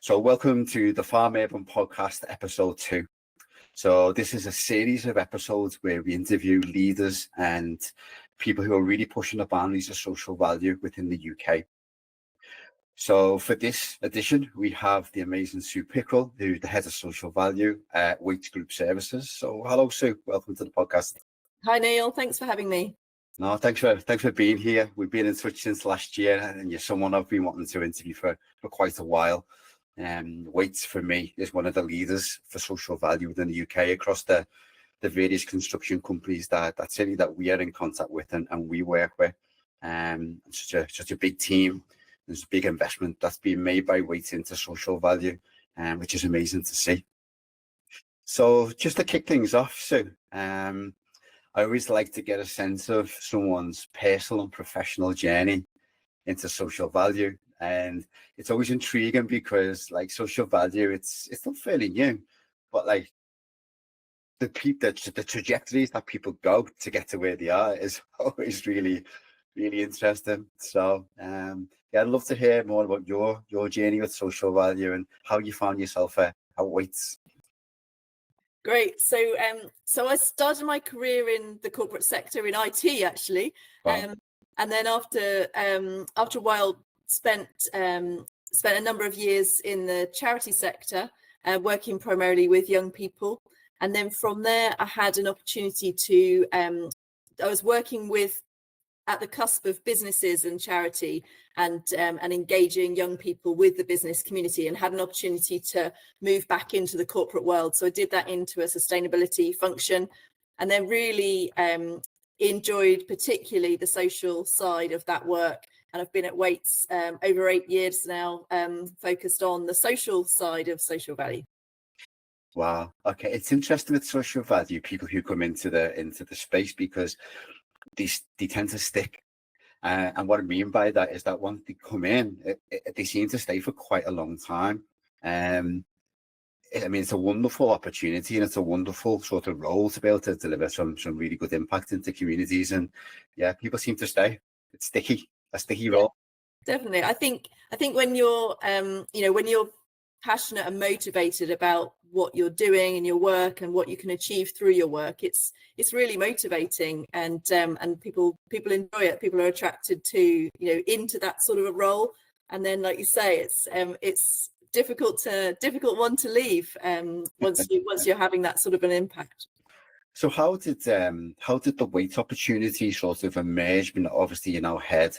So welcome to the Farm Urban Podcast, episode 2. So this is a series of episodes where we interview leaders and people who are really pushing the boundaries of social value within the UK. So for this edition, we have the amazing Sue Pickerill, who's the head of social value at Wates Group Services. So hello, Sue. Welcome to the podcast. Hi, Neil. Thanks for having me. No, thanks for being here. We've been in touch since last year, and you're someone I've been wanting to interview for quite a while. Wates for me is one of the leaders for social value within the UK across the various construction companies that certainly that we are in contact with and we work with. Such a big team. There's a big investment that's being made by Wates into social value, which is amazing to see. So just to kick things off, Sue, I always like to get a sense of someone's personal and professional journey into social value. And it's always intriguing because like social value, it's still fairly new, but like the trajectories that people go to get to where they are is always really, really interesting. So I'd love to hear more about your journey with social value and how you found yourself at Wates. Great. So I started my career in the corporate sector in IT actually. Wow. And then after a while spent a number of years in the charity sector, working primarily with young people. And then from there, I had an opportunity to, I was working at the cusp of businesses and charity and engaging young people with the business community, and had an opportunity to move back into the corporate world. So I did that into a sustainability function, and then really enjoyed particularly the social side of that work. And I've been at Wates over 8 years now, focused on the social side of social value. Wow. Okay. It's interesting with social value, people who come into the space, because they tend to stick. And what I mean by that is that once they come in, they seem to stay for quite a long time. I mean, it's a wonderful opportunity and it's a wonderful sort of role to be able to deliver some really good impact into communities. And yeah, people seem to stay. It's a sticky role. Definitely. I think when you're when you're passionate and motivated about what you're doing in your work and what you can achieve through your work, it's really motivating, and people enjoy it. People are attracted to into that sort of a role, and then like you say, it's difficult one to leave once you're having that sort of an impact. So how did the Wates opportunity sort of emerge? I mean, obviously you're now head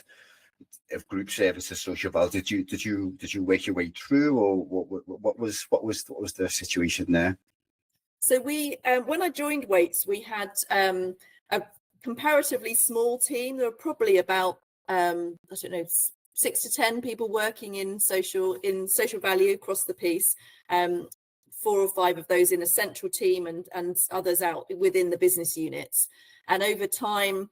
of group services social value. Did you work your way through, or what was the situation there? So we when I joined Wates, we had a comparatively small team. There were probably about I don't know, 6 to 10 people working in social value across the piece. 4 or 5 of those in a central team, and others out within the business units. And over time,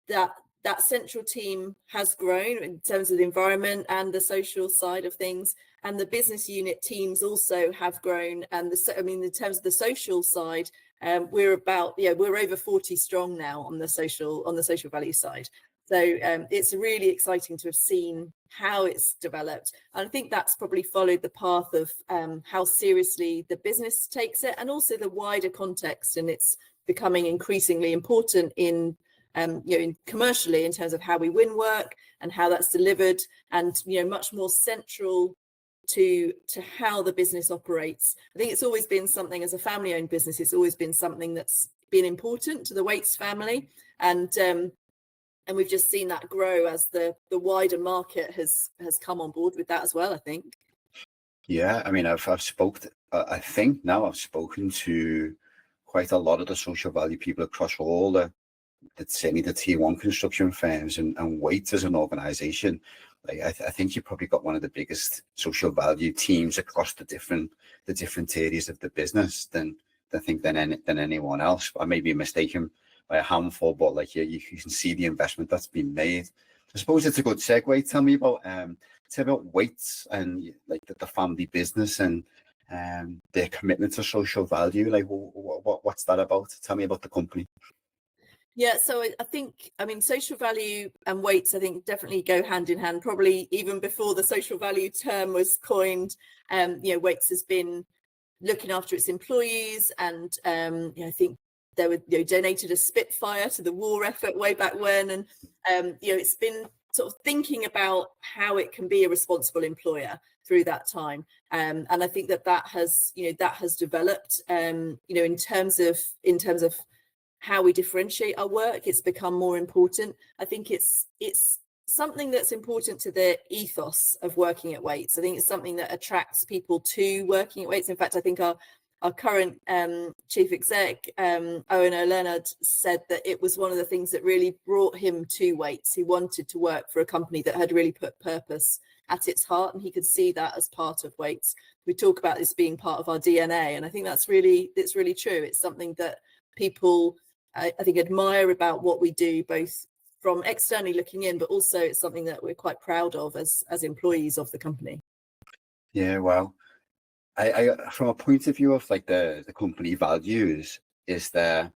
that central team has grown in terms of the environment and the social side of things, and the business unit teams also have grown. And in terms of the social side, we're over 40 strong now on the social value side. So it's really exciting to have seen how it's developed. And I think that's probably followed the path of how seriously the business takes it, and also the wider context. And it's becoming increasingly important in commercially, in terms of how we win work and how that's delivered, and much more central to how the business operates. I think it's always been something, as a family-owned business, it's always been something that's been important to the Wates family, and we've just seen that grow as the wider market has come on board with that as well, I think. Yeah, I mean, I think now I've spoken to quite a lot of the social value people across all certainly the tier 1 construction firms, and Wates as an organization. Like I think you probably got one of the biggest social value teams across the different areas of the business than anyone else. I may be mistaken by a handful, but like you can see the investment that's been made. I suppose it's a good segue. Tell me about Wates and like the family business and their commitment to social value. Like what's that about? Tell me about the company. Yeah, so I think, I mean, social value and weights, I think, definitely go hand in hand. Probably even before the social value term was coined, Weights has been looking after its employees, and I think they were donated a Spitfire to the war effort way back when, and it's been sort of thinking about how it can be a responsible employer through that time, and I think that has developed, in terms of how we differentiate our work. It's become more important. I think it's something that's important to the ethos of working at Wates. I think it's something that attracts people to working at Wates. In fact, I think our current chief exec, Owen O'Leonard, said that it was one of the things that really brought him to Wates. He wanted to work for a company that had really put purpose at its heart, and he could see that as part of Wates. We talk about this being part of our DNA, and I think it's really true. It's something that people, I think, admire about what we do, both from externally looking in, but also it's something that we're quite proud of as employees of the company. Yeah, well, I from a point of view of like the company values, is there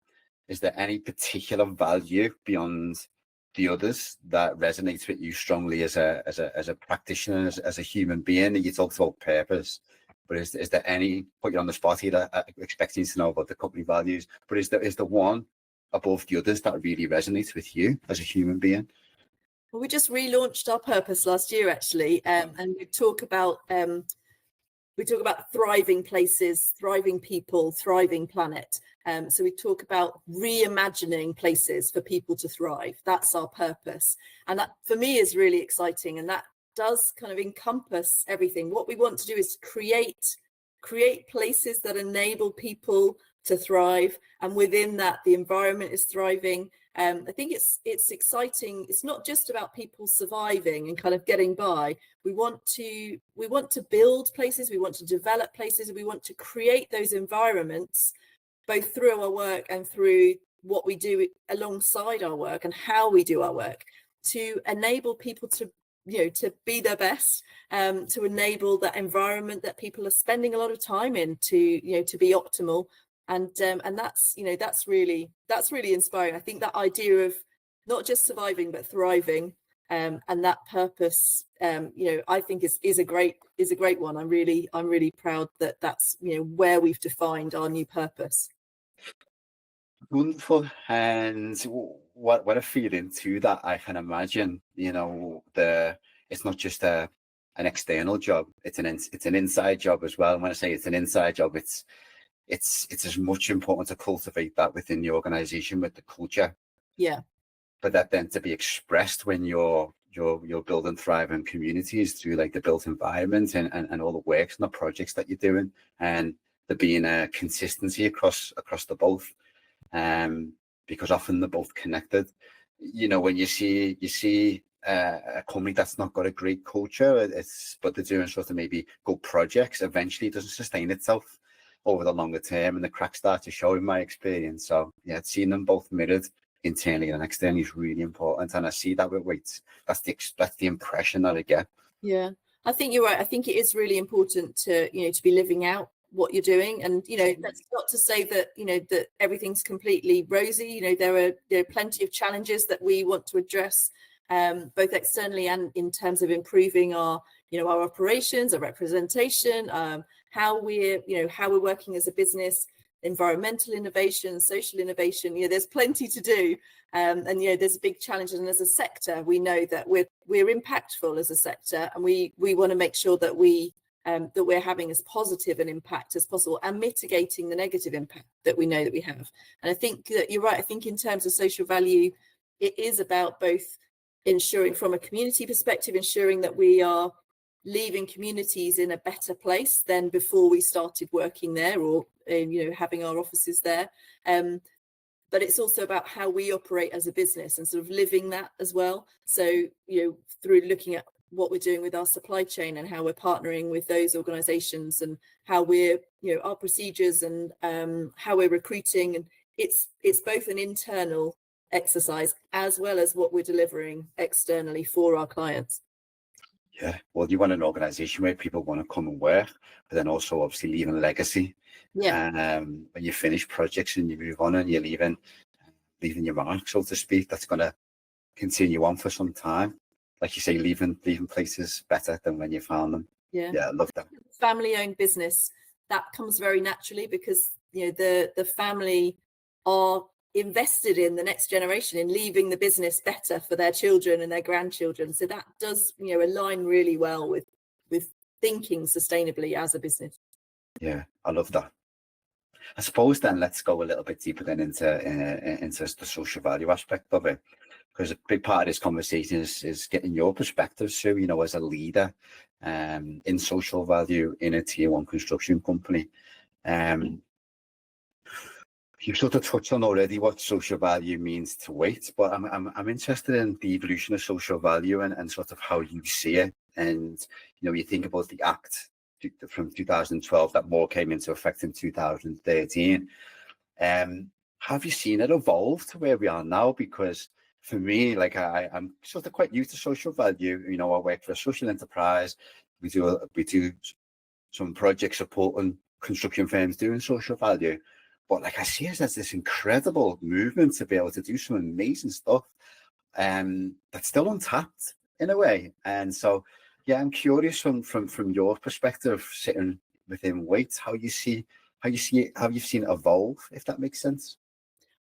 any particular value beyond the others that resonates with you strongly as a practitioner, as a human being? You talked about purpose, but is there any, put you on the spot here, that expecting to know about the company values, but is there one above the others that really resonates with you as a human being? Well, we just relaunched our purpose last year, actually, and we talk about thriving places, thriving people, thriving planet. So we talk about reimagining places for people to thrive. That's our purpose, and that for me is really exciting, and that does kind of encompass everything. What we want to do is create places that enable people to thrive, and within that the environment is thriving. I think it's exciting. It's not just about people surviving and kind of getting by. We want to build places, we want to develop places, and we want to create those environments, both through our work and through what we do alongside our work and how we do our work, to enable people to be their best, to enable that environment that people are spending a lot of time in to be optimal. And that's really inspiring. I think that idea of not just surviving but thriving, and that purpose, I think is a great one. I'm really proud that that's where we've defined our new purpose. Wonderful. And what a feeling too, that I can imagine, it's not just an external job, it's an inside job as well. And when I say it's an inside job, it's as much important to cultivate that within the organization, with the culture. Yeah. But that then to be expressed when you're building thriving communities through like the built environment and all the works and the projects that you're doing, and there being a consistency across the both, because often they're both connected. When you see a company that's not got a great culture, but they're doing sort of maybe good projects, eventually it doesn't sustain itself over the longer term, and the cracks start to show, in my experience. So yeah, seeing them both mirrored internally and externally is really important, and I see that with Wates. That's the impression that I get. Yeah, I think you're right. I think it is really important to to be living out what you're doing, and that's not to say that that everything's completely rosy. There are plenty of challenges that we want to address, both externally and in terms of improving our our operations, our representation, how we're working as a business, environmental innovation, social innovation. There's plenty to do, and there's big challenges. And as a sector, we know that we're impactful as a sector, and we want to make sure that that we're having as positive an impact as possible and mitigating the negative impact that we know that we have. And I think that you're right. I think in terms of social value, it is about both ensuring, from a community perspective, ensuring that we are leaving communities in a better place than before we started working there, or having our offices there, but it's also about how we operate as a business and sort of living that as well. So through looking at what we're doing with our supply chain and how we're partnering with those organizations, and how we're our procedures, and how we're recruiting, and it's both an internal exercise as well as what we're delivering externally for our clients. Yeah, well, you want an organization where people want to come and work, but then also obviously leaving a legacy. Yeah. When you finish projects and you move on and you're leaving leaving your mark, so to speak, that's going to continue on for some time. Like you say, leaving places better than when you found them. Yeah, I love that. Family-owned business, that comes very naturally because the family are invested in the next generation, in leaving the business better for their children and their grandchildren. So that does align really well with thinking sustainably as a business. Yeah, I love that. I suppose then let's go a little bit deeper then into the social value aspect of it, because a big part of this conversation is getting your perspective, Sue, as a leader in social value in a tier 1 construction company. You sort of touched on already what social value means to Wates, but I'm interested in the evolution of social value and sort of how you see it. And you think about the Act from 2012 that more came into effect in 2013. Have you seen it evolve to where we are now? Because for me, like I'm sort of quite used to social value. I work for a social enterprise. We do some project supporting construction firms doing social value. But like I see it as this incredible movement to be able to do some amazing stuff that's still untapped in a way. And so, yeah, I'm curious from your perspective, sitting within Wates, how you've seen it evolve, if that makes sense.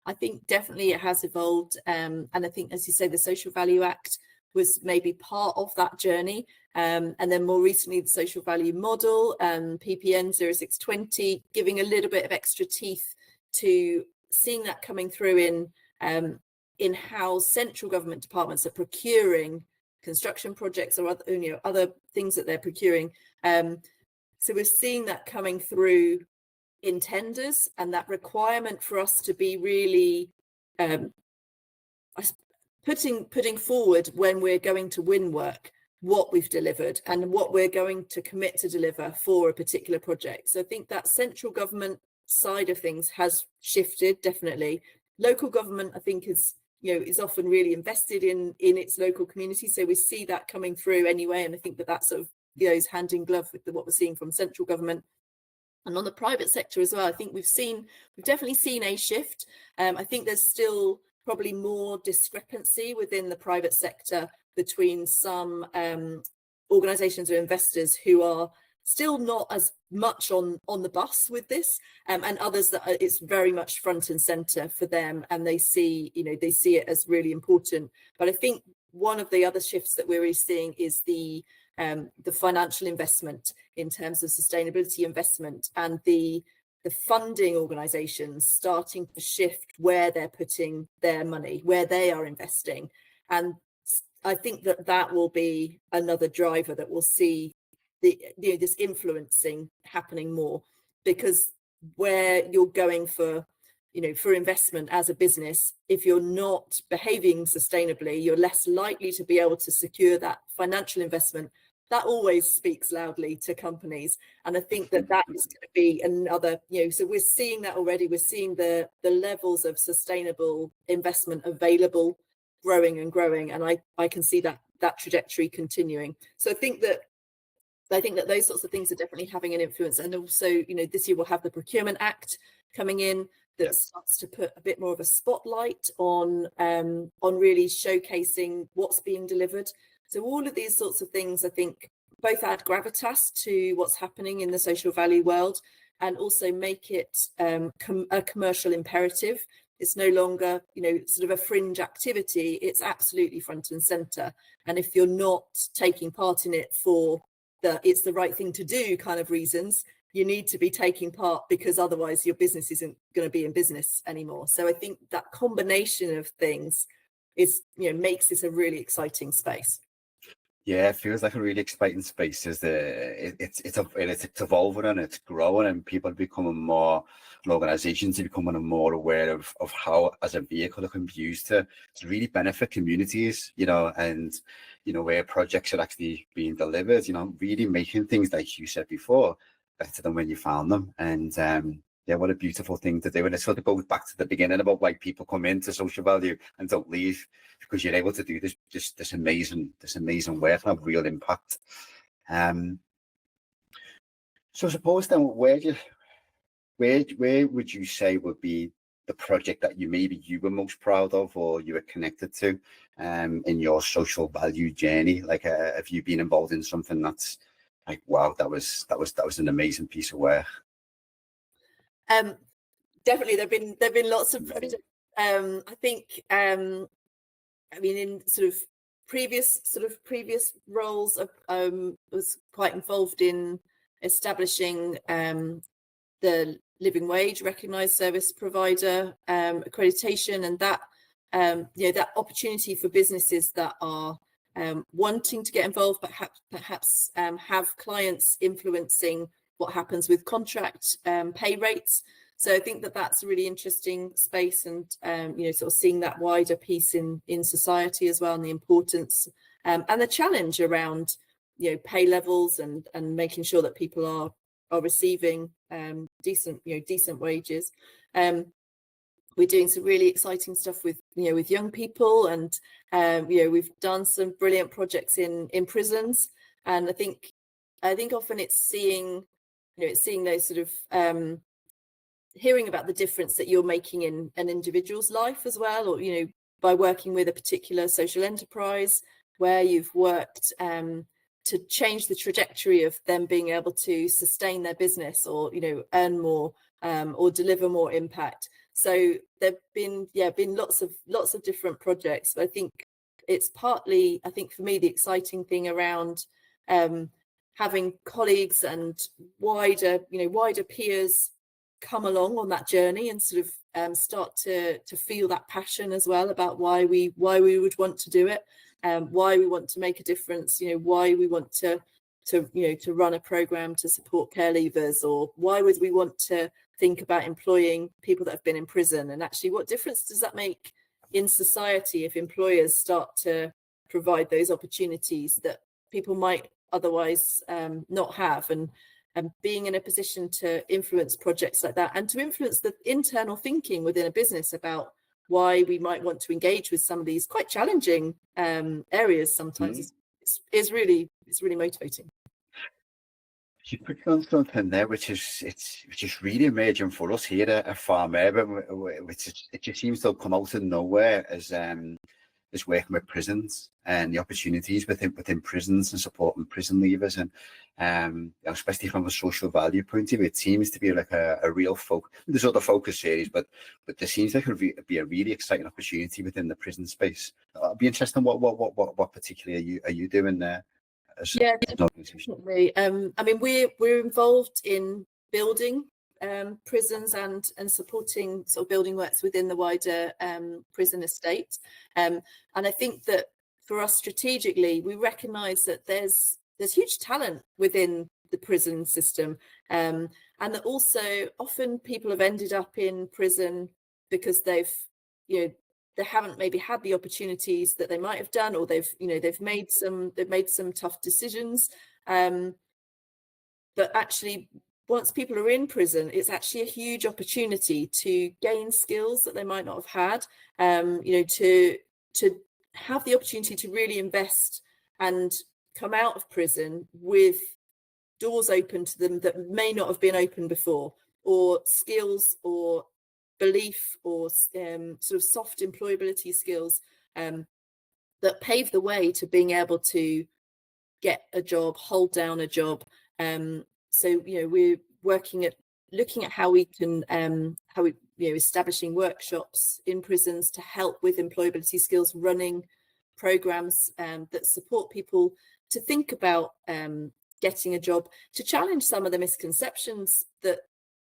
I think definitely it has evolved. And I think, as you say, the Social Value Act was maybe part of that journey. And then more recently, the social value model, PPN 0620, giving a little bit of extra teeth to seeing that coming through in how central government departments are procuring construction projects or other things that they're procuring. So we're seeing that coming through in tenders, and that requirement for us to be really putting forward when we're going to win work, what we've delivered and what we're going to commit to deliver for a particular project. So I think that central government side of things has shifted, definitely. Local government, I think, is often really invested in its local community. So we see that coming through anyway. And I think that sort of goes hand in glove with what we're seeing from central government. And on the private sector as well, I think we've definitely seen a shift. I think there's still probably more discrepancy within the private sector between some organisations or investors who are still not as much on the bus with this, and others that it's very much front and centre for them, and they see it as really important. But I think one of the other shifts that we're really seeing is the financial investment in terms of sustainability investment, and the funding organisations starting to shift where they're putting their money, where they are investing. And I think that will be another driver that we'll see this influencing happening more, because where you're going for investment as a business, if you're not behaving sustainably, you're less likely to be able to secure that financial investment. That always speaks loudly to companies. And I think that is going to be another, so we're seeing that already. We're seeing the levels of sustainable investment available growing and growing. And I can see that trajectory continuing. So I think that those sorts of things are definitely having an influence. And also, this year we'll have the Procurement Act coming in that starts to put a bit more of a spotlight on really showcasing what's being delivered. So all of these sorts of things, I think, both add gravitas to what's happening in the social value world, and also make it a commercial imperative. It's no longer, sort of a fringe activity. It's absolutely front and centre. And if you're not taking part in it for it's the right thing to do kind of reasons, you need to be taking part, because otherwise your business isn't going to be in business anymore. So I think that combination of things makes this a really exciting space. Yeah, it feels like a really exciting space. It's evolving and it's growing, and people are becoming more, and organisations are becoming more aware of how, as a vehicle, it can be used to really benefit communities, and where projects are actually being delivered, really making things, like you said before, better than when you found them. And yeah, what a beautiful thing to do. And it sort of goes back to the beginning about why people come into social value and don't leave, because you're able to do this amazing work and have real impact. So suppose then, where would you say would be the project that you were most proud of or you were connected to in your social value journey? Like, have you been involved in something that's like, wow, that was an amazing piece of work? Definitely, there've been lots of projects. I think I mean, in previous roles, was quite involved in establishing the living wage recognised service provider accreditation, and that that opportunity for businesses that are wanting to get involved, but perhaps have clients influencing what happens with contract pay rates. So I think that that's a really interesting space, and sort of seeing that wider piece in society as well, and the importance and the challenge around pay levels and making sure that people are receiving decent wages. We're doing some really exciting stuff with young people, and we've done some brilliant projects in prisons, and I think often it's seeing those sort of hearing about the difference that you're making in an individual's life as well, or by working with a particular social enterprise where you've worked to change the trajectory of them being able to sustain their business, or earn more or deliver more impact. So there've been lots of different projects, but I think it's partly, I think for me, the exciting thing around having colleagues and wider peers come along on that journey, and sort of start to feel that passion as well about why we would want to do it, why we want to make a difference, why we want to run a program to support care leavers, or why would we want to think about employing people that have been in prison, and actually what difference does that make in society if employers start to provide those opportunities that people might otherwise not have, and being in a position to influence projects like that, and to influence the internal thinking within a business about why we might want to engage with some of these quite challenging areas sometimes is really motivating. You put on something there which is really emerging for us here at Farm Urban, which it just seems to have come out of nowhere as working with prisons and the opportunities within prisons and supporting prison leavers, and especially from a social value point of view, it seems to be like a real focus. There's other focus series, but there seems like it would be a really exciting opportunity within the prison space. I'd be interested in what particularly are you doing there? Yeah, definitely. I mean, we're involved in building prisons and supporting sort of building works within the wider prison estate. And I think that for us strategically, we recognise that there's huge talent within the prison system, and that also often people have ended up in prison because they haven't maybe had the opportunities that they might have done, or they've made some tough decisions. But actually, once people are in prison, it's actually a huge opportunity to gain skills that they might not have had, to have the opportunity to really invest and come out of prison with doors open to them that may not have been open before, or skills or belief or sort of soft employability skills that pave the way to being able to get a job, hold down a job. So we're looking at how we can establishing workshops in prisons to help with employability skills, running programs that support people to think about getting a job, to challenge some of the misconceptions that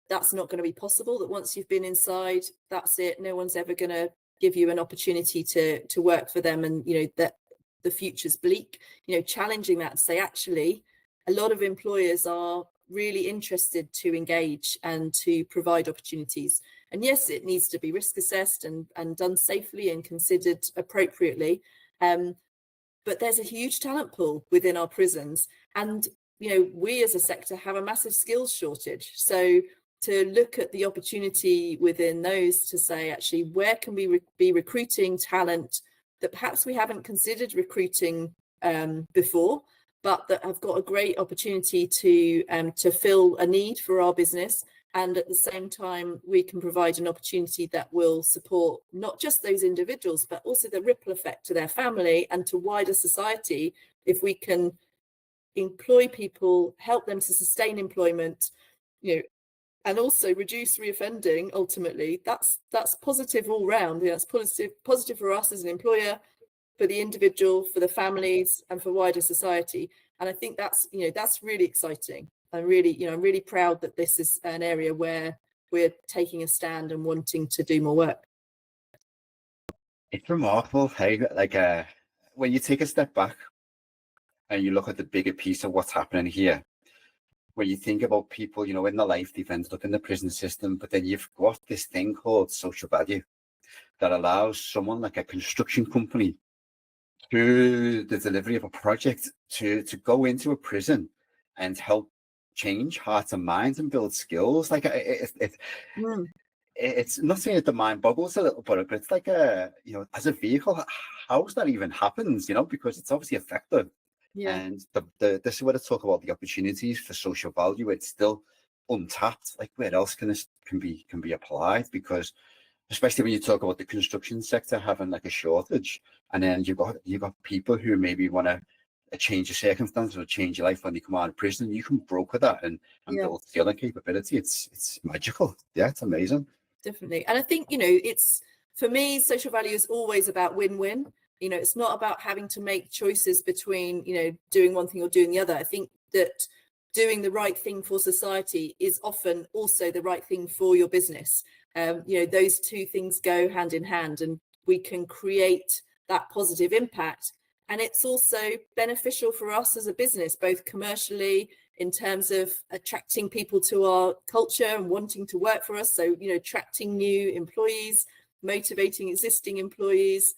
that's not going to be possible, that once you've been inside, that's it, no one's ever going to give you an opportunity to work for them, and that the future's bleak. Challenging that, to say actually a lot of employers are really interested to engage and to provide opportunities, and yes, it needs to be risk assessed and done safely and considered appropriately, but there's a huge talent pool within our prisons, and we as a sector have a massive skills shortage. So to look at the opportunity within those to say, actually, where can we be recruiting talent that perhaps we haven't considered recruiting before, but that have got a great opportunity to fill a need for our business, And at the same time, we can provide an opportunity that will support not just those individuals, but also the ripple effect to their family and to wider society. If we can employ people, help them to sustain employment, and also reduce reoffending, ultimately, that's positive all round. That's positive for us as an employer, for the individual, for the families, and for wider society. And I think that's really exciting. I'm really proud that this is an area where we're taking a stand and wanting to do more work. It's remarkable, hey, like when you take a step back and you look at the bigger piece of what's happening here, when you think about people, in their life, they've ended up in the prison system, but then you've got this thing called social value that allows someone like a construction company through the delivery of a project to go into a prison and help change hearts and minds and build skills. Like it's not saying that the mind boggles a little bit, but it's like as a vehicle, how's that even happens? Because it's obviously effective. Yeah. And this is where I talk about the opportunities for social value. It's still untapped. Like where else can be applied? Because especially when you talk about the construction sector having like a shortage, and then you've got people who maybe want to change your circumstances or change your life when they come out of prison. You can broker that and build skill and capability. It's magical. Yeah, it's amazing. Definitely. And I think, it's, for me, social value is always about win-win. It's not about having to make choices between, doing one thing or doing the other. I think that doing the right thing for society is often also the right thing for your business. Those two things go hand in hand, and we can create that positive impact. And it's also beneficial for us as a business, both commercially, in terms of attracting people to our culture and wanting to work for us. So, attracting new employees, motivating existing employees,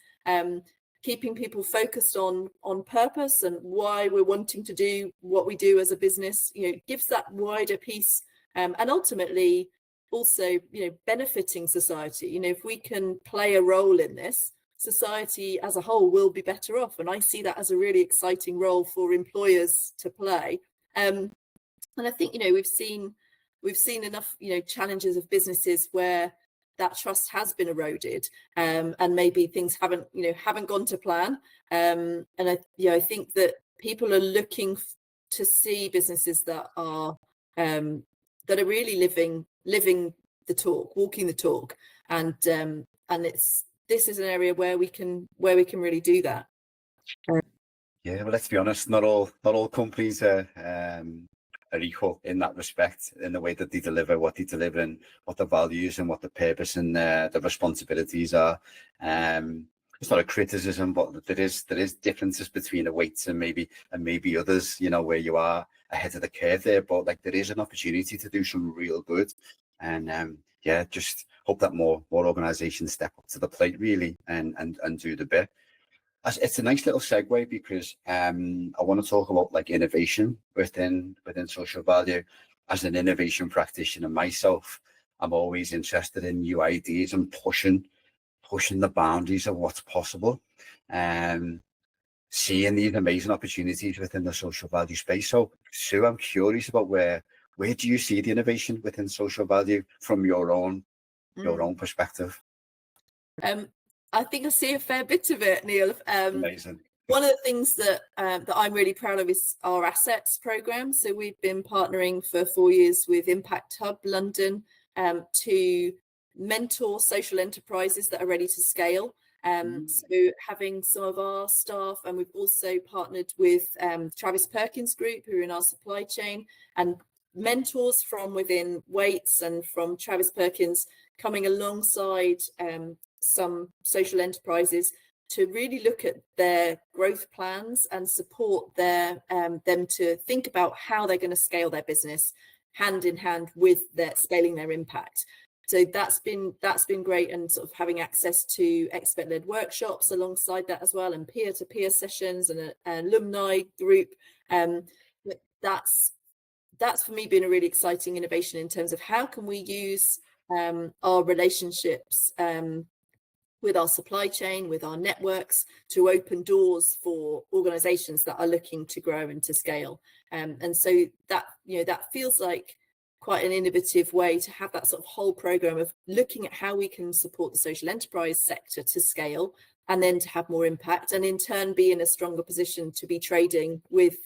keeping people focused on purpose and why we're wanting to do what we do as a business, gives that wider piece, and ultimately also, benefiting society. If we can play a role in this, society as a whole will be better off. And I see that as a really exciting role for employers to play. And I think, we've seen enough, challenges of businesses where that trust has been eroded, and maybe things haven't gone to plan. And I think that people are looking to see businesses that are really living the talk, walking the talk, and this is an area where we can really do that. Yeah, well, let's be honest. Not all companies are equal in that respect, in the way that they deliver what they deliver and what the values and what the purpose and the responsibilities are. It's not a criticism, but there is differences between the Wates and maybe others, where you are ahead of the curve there. But like there is an opportunity to do some real good, and just hope that more organisations step up to the plate really and do the bit. It's a nice little segue because I want to talk about like innovation within social value. As an innovation practitioner myself, I'm always interested in new ideas and pushing the boundaries of what's possible, and seeing these amazing opportunities within the social value space. So, Sue, I'm curious about where do you see the innovation within social value from your own perspective? I think I see a fair bit of it, Neil. Amazing. One of the things that I'm really proud of is our assets program. So we've been partnering for 4 years with Impact Hub London to mentor social enterprises that are ready to scale. So having some of our staff, and we've also partnered with Travis Perkins Group, who are in our supply chain, and mentors from within Wates and from Travis Perkins coming alongside some social enterprises to really look at their growth plans and support them to think about how they're going to scale their business hand in hand with their scaling their impact. So that's been great, and sort of having access to expert-led workshops alongside that as well, and peer-to-peer sessions and an alumni group. That's for me been a really exciting innovation in terms of how can we use our relationships with our supply chain, with our networks, to open doors for organizations that are looking to grow and to scale. And so that, that feels like quite an innovative way to have that sort of whole program of looking at how we can support the social enterprise sector to scale and then to have more impact, and in turn be in a stronger position to be trading with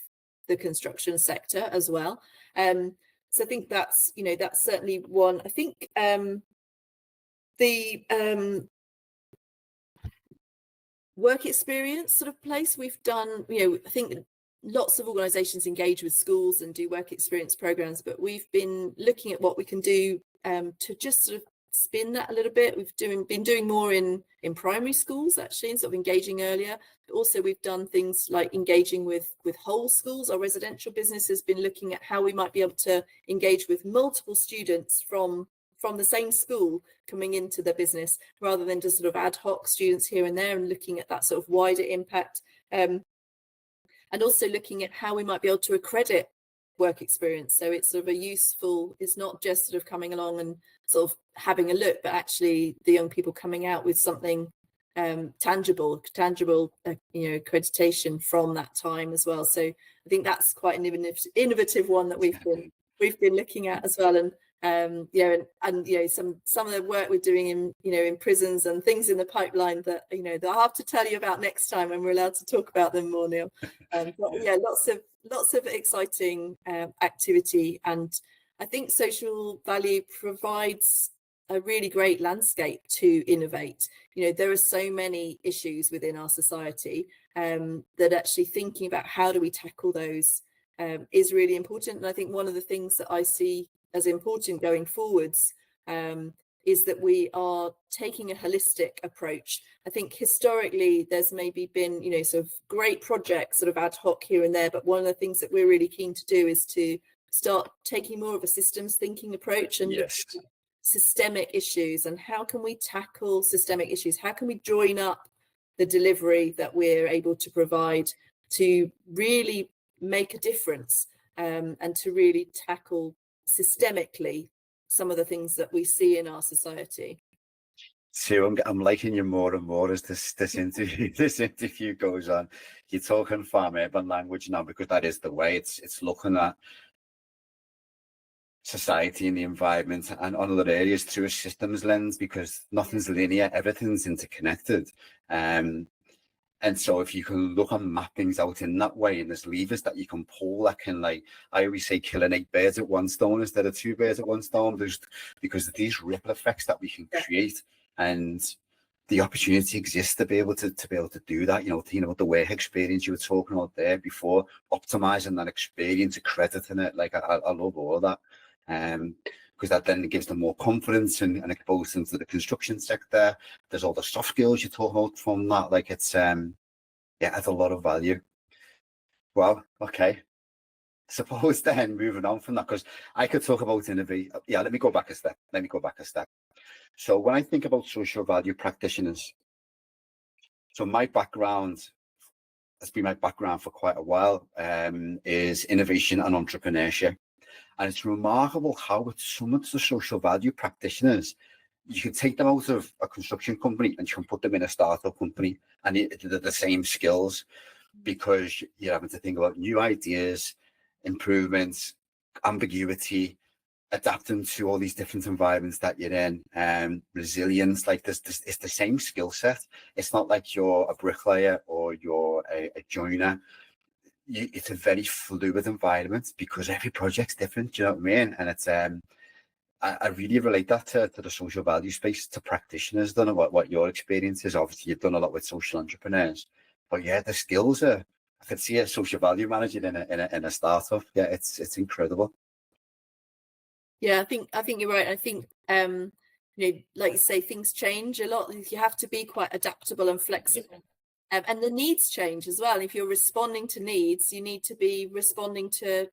the construction sector as well. So I think that's, you know, that's certainly one. I think the work experience sort of place we've done, you know, I think lots of organizations engage with schools and do work experience programs, but we've been looking at what we can do to just sort of spin that a little bit. We've been doing more in primary schools, actually, and sort of engaging earlier. But also we've done things like engaging with whole schools. Our residential business has been looking at how we might be able to engage with multiple students from the same school coming into the business, rather than just sort of ad hoc students here and there, and looking at that sort of wider impact. And also looking at how we might be able to accredit work experience. So it's sort of a useful, it's not just sort of coming along and sort of having a look, but actually the young people coming out with something tangible, you know, accreditation from that time as well. So I think that's quite an innovative one that we've been looking at as well. And you know, and you know, some of the work we're doing in, you know, in prisons and things in the pipeline that, you know, that I'll have to tell you about next time when we're allowed to talk about them more, Neil. But yeah, lots of exciting activity, and I think social value provides a really great landscape to innovate. You know, there are so many issues within our society that actually thinking about how do we tackle those is really important. And I think one of the things that I see as important going forwards is that we are taking a holistic approach. I think historically there's maybe been, you know, sort of great projects sort of ad hoc here and there, but one of the things that we're really keen to do is to start taking more of a systems thinking approach and Yes. systemic issues, and how can we tackle systemic issues? How can we join up the delivery that we're able to provide to really make a difference and to really tackle systemically some of the things that we see in our society. So I'm liking you more and more as this interview goes on. You're talking farm urban language now, because that is the way. It's looking at society and the environment and other areas through a systems lens, because nothing's linear, everything's interconnected. And so if you can look and map things out in that way, and there's levers that you can pull that can, like, I always say, killing 8 birds at one stone instead of 2 birds at one stone, because of these ripple effects that we can create, and the opportunity exists to be able to do that. You know, thinking about the work experience you were talking about there before, optimizing that experience, accrediting it, like I love all of that. Because that then gives them more confidence and it goes into the construction sector. There's all the soft skills you talk about from that. Like it's yeah, it's a lot of value. Well, okay. Suppose then moving on from that, because I could talk about innovate. Yeah, let me go back a step. So when I think about social value practitioners, so my background has been my background for quite a while, is innovation and entrepreneurship. And it's remarkable how with some of the social value practitioners, you can take them out of a construction company and you can put them in a startup company, and they're the same skills, because you're having to think about new ideas, improvements, ambiguity, adapting to all these different environments that you're in, resilience. Like this, it's the same skill set. It's not like you're a bricklayer or you're a joiner. It's a very fluid environment because every project's different. Do you know what I mean? And it's I really relate that to the social value space, to practitioners. Don't know what your experience is. Obviously, you've done a lot with social entrepreneurs, but yeah, the skills are. I could see a social value manager in a startup. Yeah, it's incredible. Yeah, I think you're right. I think you know, like you say, things change a lot. You have to be quite adaptable and flexible. And the needs change as well. If you're responding to needs, you need to be responding to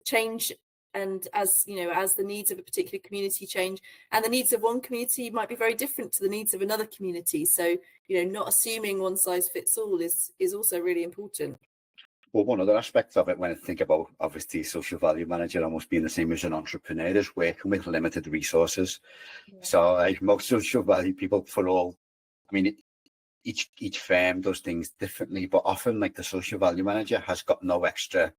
change. And as you know, as the needs of a particular community change, and the needs of one community might be very different to the needs of another community. So, you know, not assuming one size fits all is also really important. Well, one other aspect of it, when I think about, obviously, social value manager almost being the same as an entrepreneur, is working with limited resources. Yeah. So like most social value people, for all, I mean, each firm does things differently, but often like the social value manager has got no extra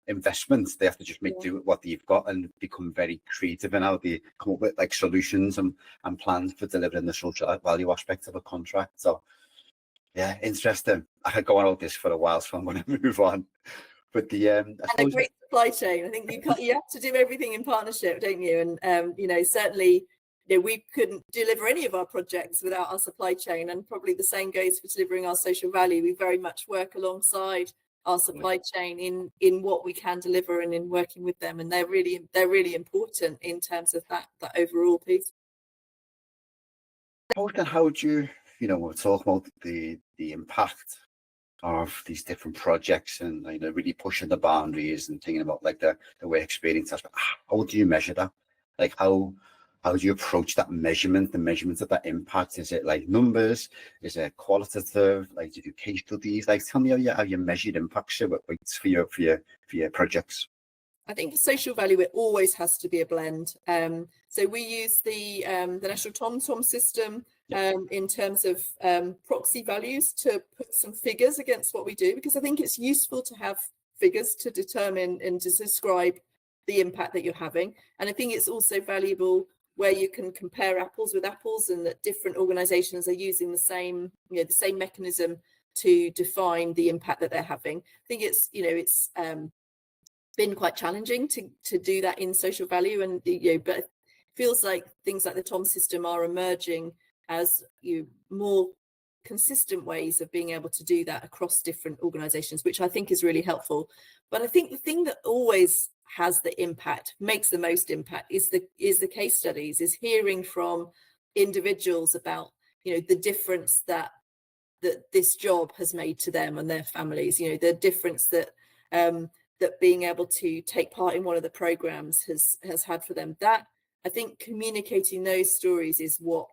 investment. They have to just make do with what they've got and become very creative in how they come up with like solutions and plans for delivering the social value aspect of a contract. So yeah, interesting. I could go on all this for a while, so I'm going to move on. But and a great supply chain. I think you have to do everything in partnership, don't you? And you know, certainly, you know, we couldn't deliver any of our projects without our supply chain, and probably the same goes for delivering our social value. We very much work alongside our supply chain in what we can deliver and in working with them, and they're really important in terms of that overall piece. How would you, you know, we're talking about the impact of these different projects and, you know, really pushing the boundaries and thinking about like the way experience aspect. How do you measure that? Like how do you approach that measurement, the measurement of that impact? Is it like numbers? Is it qualitative? Like, do you do case studies? Like, tell me how you measured impacts for your projects. I think for social value, it always has to be a blend. So we use the National TOM system in terms of proxy values to put some figures against what we do, because I think it's useful to have figures to determine and to describe the impact that you're having. And I think it's also valuable where you can compare apples with apples, and that different organizations are using the same mechanism to define the impact that they're having. I think it's been quite challenging to do that in social value, and but it feels like things like the TOM system are emerging as more consistent ways of being able to do that across different organizations, which I think is really helpful. But I think the thing that always has the impact, makes the most impact, is the case studies, is hearing from individuals about the difference that this job has made to them and their families, the difference that that being able to take part in one of the programs has had for them. That, I think, communicating those stories is what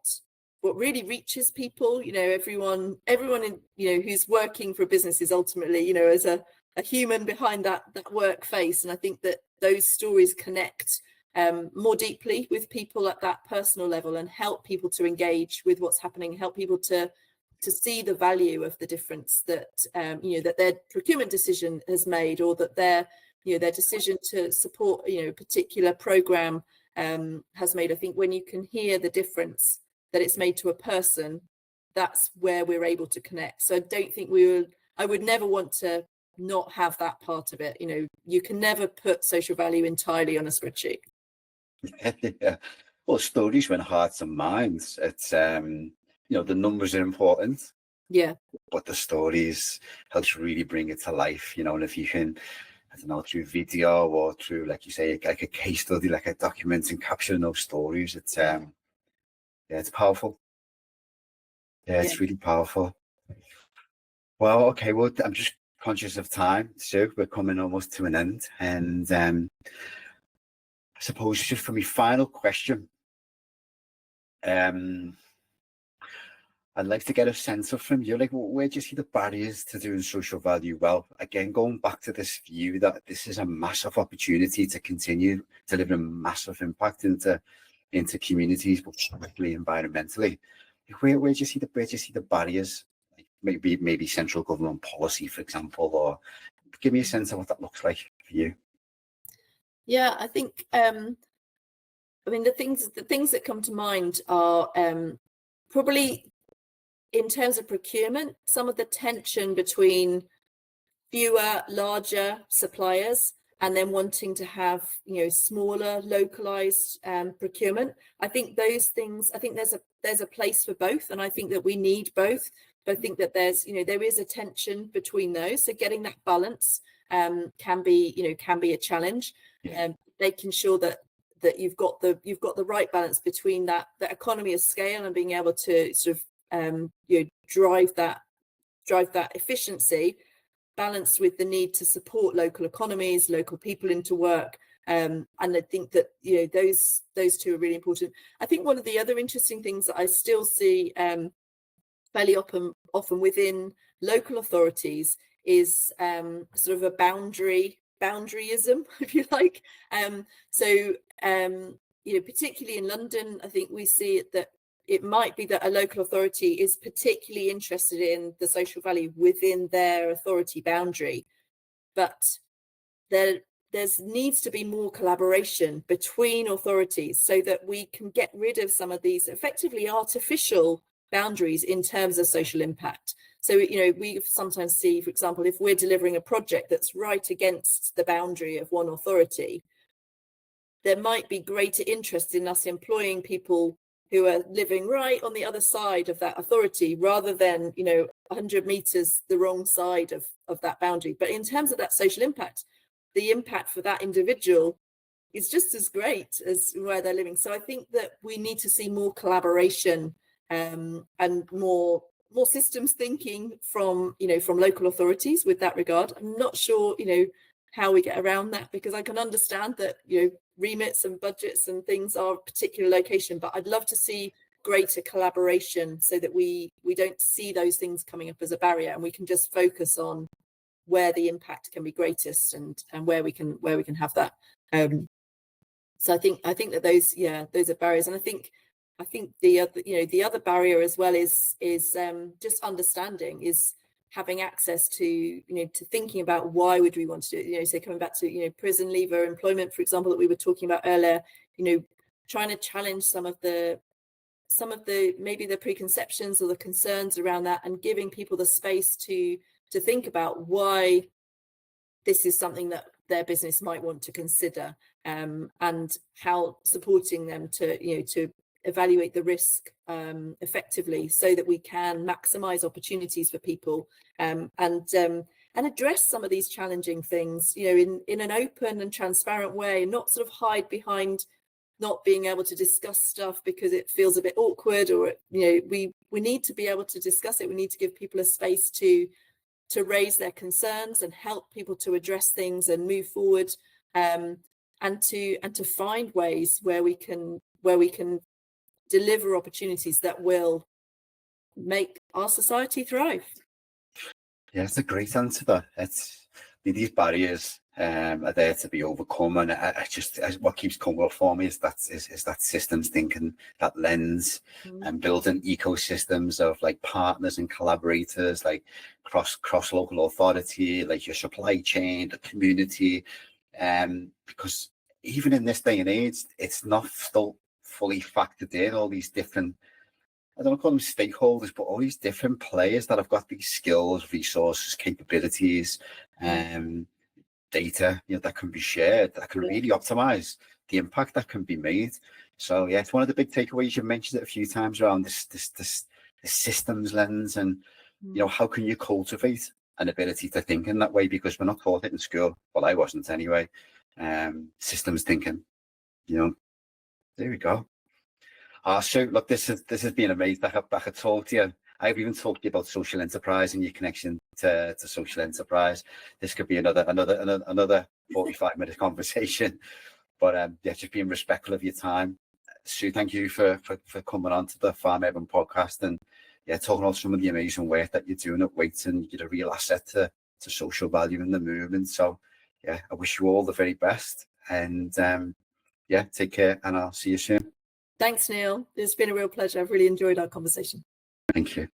really reaches people. Everyone in who's working for a business is ultimately as a human behind that work face, and I think that those stories connect more deeply with people at that personal level and help people to engage with what's happening, help people to see the value of the difference that that their procurement decision has made, or that their decision to support a particular program has made. I think when you can hear the difference that it's made to a person, that's where we're able to connect. So I don't think I would never want to not have that part of it. You can never put social value entirely on a spreadsheet. Yeah. Well, stories win hearts and minds. It's the numbers are important, but the stories helps really bring it to life, and if you can, I don't know, through video or through, like you say, like a case study, like a document, and capturing those stories, it's it's powerful. It's really powerful. Well, okay, well, I'm just conscious of time, Sue. We're coming almost to an end, and I suppose just for my final question, I'd like to get a sense of from you, like, where do you see the barriers to doing social value well? Again, going back to this view that this is a massive opportunity to continue delivering massive impact into communities, but particularly environmentally. Where do you see the barriers? Like maybe central government policy, for example, or give me a sense of what that looks like for you. Yeah, I think the things that come to mind are probably, in terms of procurement, some of the tension between fewer, larger suppliers and then wanting to have smaller, localized procurement. I think those things, there's a place for both, and I think that we need both. But I think that there is a tension between those. So getting that balance can be a challenge. Making sure that you've got the right balance between that economy of scale and being able to sort of drive that efficiency, balanced with the need to support local economies, local people into work. And I think that those two are really important. I think one of the other interesting things that I still see fairly often within local authorities is sort of a boundaryism, if you like. Particularly in London, I think we see it that it might be that a local authority is particularly interested in the social value within their authority boundary, but they're needs to be more collaboration between authorities so that we can get rid of some of these effectively artificial boundaries in terms of social impact. So, we sometimes see, for example, if we're delivering a project that's right against the boundary of one authority, there might be greater interest in us employing people who are living right on the other side of that authority rather than 100 meters the wrong side of that boundary. But in terms of that social impact, the impact for that individual is just as great as where they're living. So I think that we need to see more collaboration and more systems thinking from local authorities with that regard. I'm not sure how we get around that, because I can understand that remits and budgets and things are a particular location, but I'd love to see greater collaboration so that we don't see those things coming up as a barrier, and we can just focus on where the impact can be greatest and where we can have that. So I think that those are barriers, and I think the other barrier as well is just understanding, is having access to to thinking about why would we want to do it. So coming back to prison leaver employment, for example, that we were talking about earlier, trying to challenge some of the maybe the preconceptions or the concerns around that, and giving people the space to think about why this is something that their business might want to consider, and how supporting them to evaluate the risk effectively so that we can maximize opportunities for people, and address some of these challenging things in an open and transparent way, and not sort of hide behind not being able to discuss stuff because it feels a bit awkward, or we need to be able to discuss it. We need to give people a space to raise their concerns and help people to address things and move forward, and to find ways where we can deliver opportunities that will make our society thrive. Yeah, it's a great answer. That these barriers are there to be overcome, and what keeps coming up for me is that systems thinking, that lens, and building ecosystems of like partners and collaborators, like cross local authority, like your supply chain, the community, because even in this day and age, it's not still fully factored in, all these different, I don't call them stakeholders, but all these different players that have got these skills, resources, capabilities, data, that can be shared, that can really optimize the impact that can be made. So yeah, it's one of the big takeaways. You mentioned it a few times around this systems lens, and how can you cultivate an ability to think in that way, because we're not taught it in school. Well, I wasn't anyway. Systems thinking, there we go. So look, this has been amazing. I could talk to you. I've even talked to you about social enterprise and your connection to social enterprise. This could be another 45-minute conversation. But just being respectful of your time. Sue, thank you for coming on to the Farm Urban podcast, and talking about some of the amazing work that you're doing at Wates, and you're a real asset to social value in the movement. So I wish you all the very best, and take care, and I'll see you soon. Thanks, Neil. It's been a real pleasure. I've really enjoyed our conversation. Thank you.